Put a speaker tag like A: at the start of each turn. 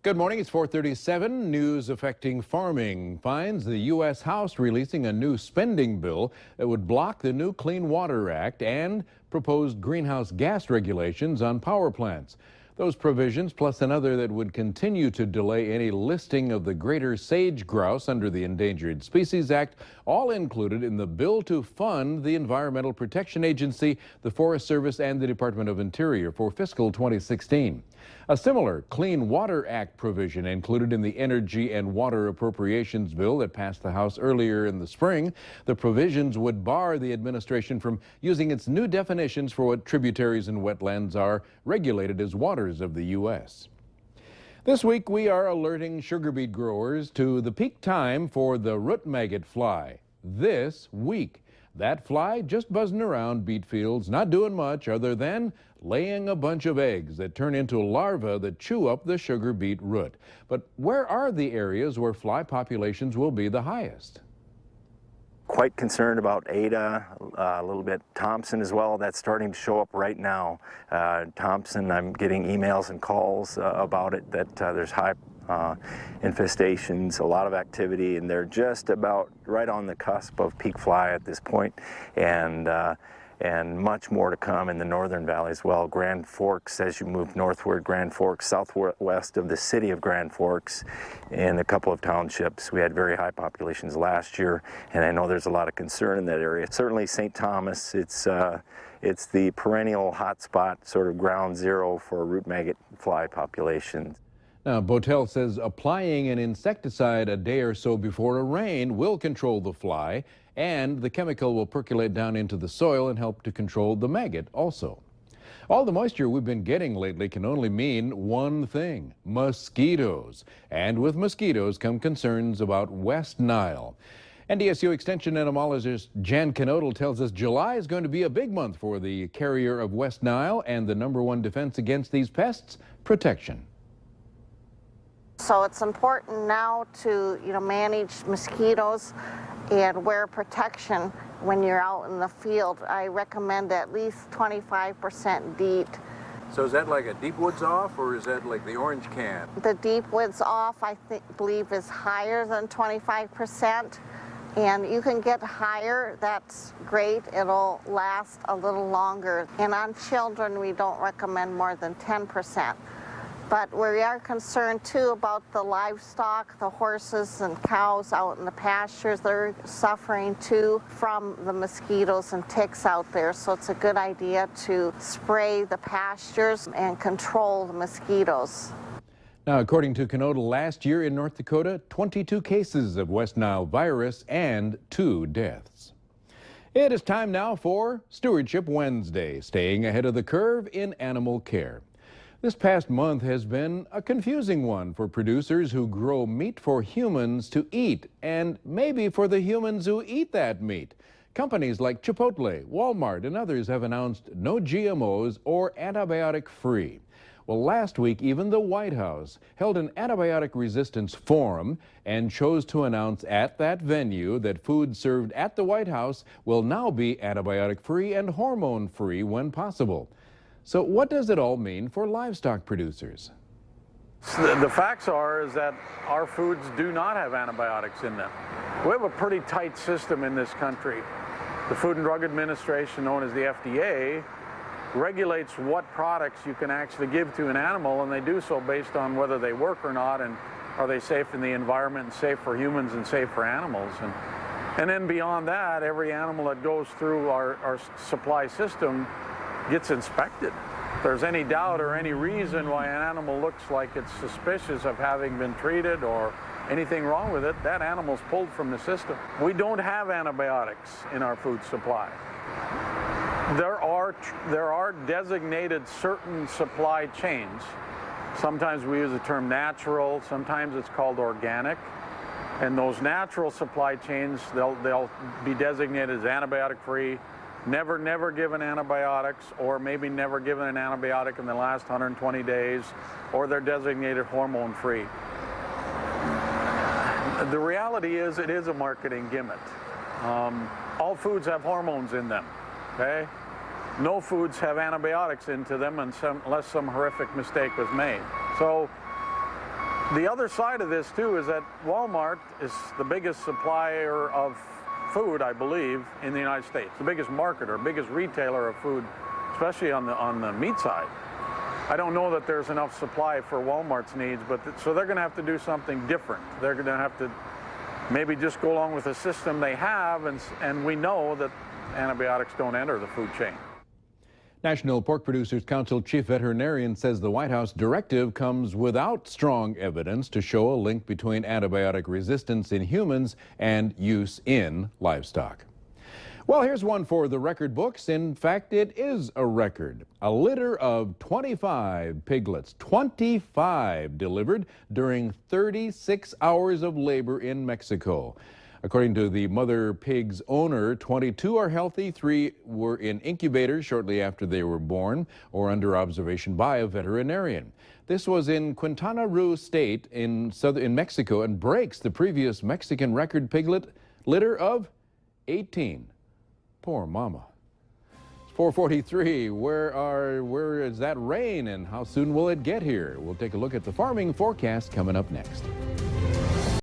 A: Good morning. It's 4:37. News affecting farming finds the U.S. House releasing a new spending bill that would block the new Clean Water Act and proposed greenhouse gas regulations on power plants. Those provisions, plus another that would continue to delay any listing of the greater sage grouse under the Endangered Species Act, all included in the bill to fund the Environmental Protection Agency, the Forest Service, and the Department of Interior for fiscal 2016. A similar Clean Water Act provision included in the Energy and Water Appropriations Bill that passed the House earlier in the spring. The provisions would bar the administration from using its new definitions for what tributaries and wetlands are regulated as waters of the U.S. This week, we are alerting sugar beet growers to the peak time for the root maggot fly. This week, that fly just buzzing around beet fields, not doing much other than laying a bunch of eggs that turn into larvae that chew up the sugar beet root. But where are the areas where fly populations will be the highest?
B: Quite concerned about Ada, a little bit Thompson as well. That's starting to show up right now. Thompson, I'm getting emails and calls about it, that there's high infestations, a lot of activity, and they're just about right on the cusp of peak fly at this point, and much more to come in the northern valley as well. Grand Forks, as you move northward, Grand Forks, southwest of the city of Grand Forks, in a couple of townships. We had very high populations last year, and I know there's a lot of concern in that area. Certainly St. Thomas, it's the perennial hotspot, sort of ground zero for root maggot fly populations.
A: Now, Botel says applying an insecticide a day or so before a rain will control the fly, and the chemical will percolate down into the soil and help to control the maggot also. All the moisture we've been getting lately can only mean one thing: mosquitoes. And with mosquitoes come concerns about West Nile. NDSU Extension entomologist Jan Knodel tells us July is going to be a big month for the carrier of West Nile, and the #1 defense against these pests: protection.
C: So it's important now to, manage mosquitoes and wear protection when you're out in the field. I recommend at least 25% DEET.
A: So is that like a deep woods off, or is that like the orange can?
C: The deep woods off, I believe, is higher than 25%. And you can get higher, that's great. It'll last a little longer. And on children, we don't recommend more than 10%. But we are concerned too about the livestock, the horses and cows out in the pastures. They're suffering too from the mosquitoes and ticks out there. So it's a good idea to spray the pastures and control the mosquitoes.
A: Now, according to Knodel, last year in North Dakota, 22 cases of West Nile virus and 2 deaths. It is time now for Stewardship Wednesday, staying ahead of the curve in animal care. This past month has been a confusing one for producers who grow meat for humans to eat, and maybe for the humans who eat that meat. Companies like Chipotle, Walmart, and others have announced no GMOs or antibiotic-free. Well, last week, even the White House held an antibiotic resistance forum and chose to announce at that venue that food served at the White House will now be antibiotic-free and hormone-free when possible. So what does it all mean for livestock producers?
D: The facts is that our foods do not have antibiotics in them. We have a pretty tight system in this country. The Food and Drug Administration, known as the FDA, regulates what products you can actually give to an animal, and they do so based on whether they work or not, and are they safe in the environment and safe for humans and safe for animals. And then beyond that, every animal that goes through our supply system gets inspected. If there's any doubt or any reason why an animal looks like it's suspicious of having been treated or anything wrong with it, that animal's pulled from the system. We don't have antibiotics in our food supply. There are designated certain supply chains. Sometimes we use the term natural, sometimes it's called organic. And those natural supply chains, they'll be designated as antibiotic-free, never given antibiotics, or maybe never given an antibiotic in the last 120 days, or they're designated hormone-free. The reality is it is a marketing gimmick. All foods have hormones in them, okay? No foods have antibiotics into them unless some horrific mistake was made. So The other side of this too is that Walmart is the biggest supplier of food, I believe, in the United States. The biggest marketer, biggest retailer of food, especially on the meat side. I don't know that there's enough supply for Walmart's needs, but so they're going to have to do something different. They're going to have to maybe just go along with the system they have, and we know that antibiotics don't enter the food chain.
A: National Pork Producers Council Chief Veterinarian says the White House directive comes without strong evidence to show a link between antibiotic resistance in humans and use in livestock. Well, here's one for the record books. In fact, it is a record. A litter of 25 piglets, 25 delivered during 36 hours of labor in Mexico. According to the mother pig's owner, 22 are healthy, 3 were in incubators shortly after they were born or under observation by a veterinarian. This was in Quintana Roo State in Mexico and breaks the previous Mexican record piglet litter of 18. Poor mama. It's 4:43. Where is that rain and how soon will it get here? We'll take a look at the farming forecast coming up next.